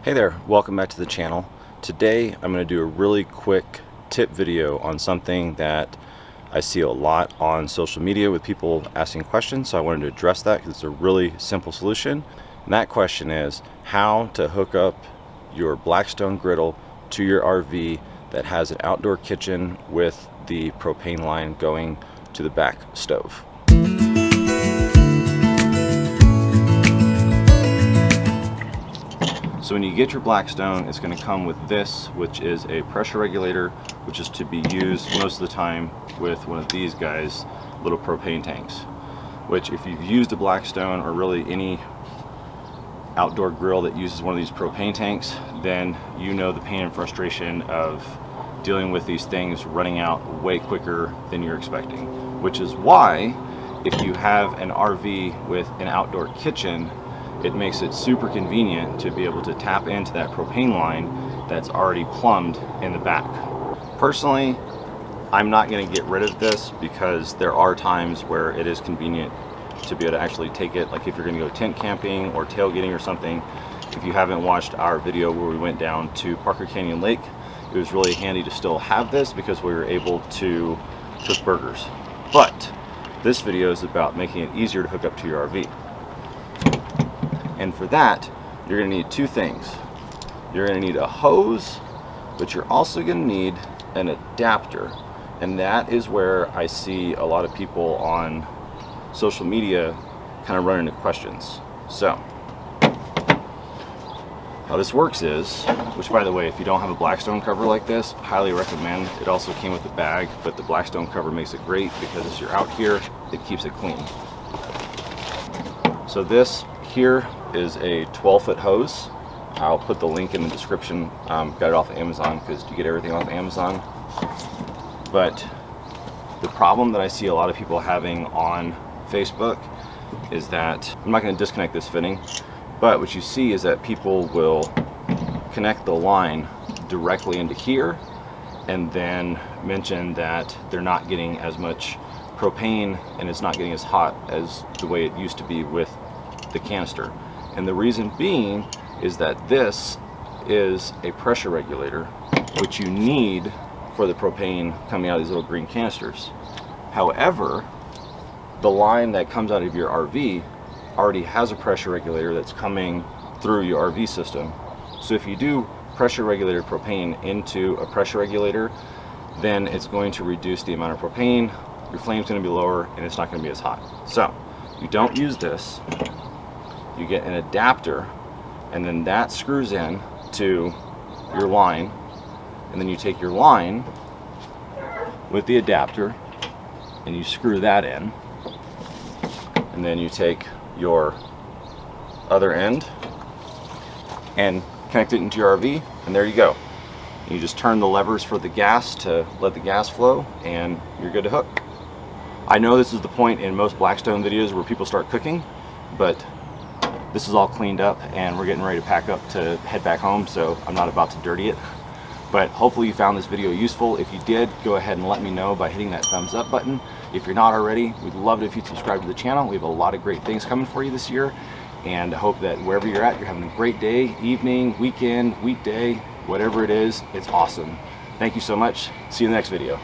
Hey there, welcome back to the channel. Today I'm going to do a really quick tip video on something that I see a lot on social media with people asking questions, so I wanted to address that because it's a really simple solution. And that question is how to hook up your Blackstone Griddle to your RV that has an outdoor kitchen with the propane line going to the back stove. So when you get your Blackstone, it's going to come with this, which is a pressure regulator, which is to be used most of the time with one of these guys, little propane tanks. Which, if you've used a Blackstone or really any outdoor grill that uses one of these propane tanks, then you know the pain and frustration of dealing with these things running out way quicker than you're expecting. Which is why, if you have an RV with an outdoor kitchen, it makes it super convenient to be able to tap into that propane line that's already plumbed in the back. Personally, I'm not going to get rid of this because there are times where it is convenient to be able to actually take it, like if you're going to go tent camping or tailgating or something. If you haven't watched our video where we went down to Parker Canyon Lake, it was really handy to still have this because we were able to cook burgers. But this video is about making it easier to hook up to your RV. And for that, you're going to need two things. You're going to need a hose, but you're also going to need an adapter. And that is where I see a lot of people on social media kind of run into questions. So, how this works is, which by the way, if you don't have a Blackstone cover like this, highly recommend. It also came with a bag, but the Blackstone cover makes it great because as you're out here, it keeps it clean. So this here is a 12-foot hose. I'll put the link in the description. Got it off of Amazon because you get everything off Amazon. But the problem that I see a lot of people having on Facebook is that, I'm not going to disconnect this fitting, but what you see is that people will connect the line directly into here and then mention that they're not getting as much propane and it's not getting as hot as the way it used to be with the canister. And the reason being is that this is a pressure regulator, which you need for the propane coming out of these little green canisters. However, the line that comes out of your RV already has a pressure regulator that's coming through your RV system. So if you do pressure regulated propane into a pressure regulator, then it's going to reduce the amount of propane, your flame's going to be lower, and it's not going to be as hot. So you don't use this. You get an adapter, and then that screws in to your line, and then you take your line with the adapter and you screw that in, and then you take your other end and connect it into your RV, and there you go. You just turn the levers for the gas to let the gas flow, and you're good to hook. I know this is the point in most Blackstone videos where people start cooking, but this is all cleaned up and we're getting ready to pack up to head back home, so I'm not about to dirty it. But hopefully you found this video useful. If you did, go ahead and let me know by hitting that thumbs up button. If you're not already, we'd love it if you'd subscribe to the channel. We have a lot of great things coming for you this year, and I hope that wherever you're at, you're having a great day, evening, weekend, weekday, whatever it is, it's awesome. Thank you so much. See you in the next video.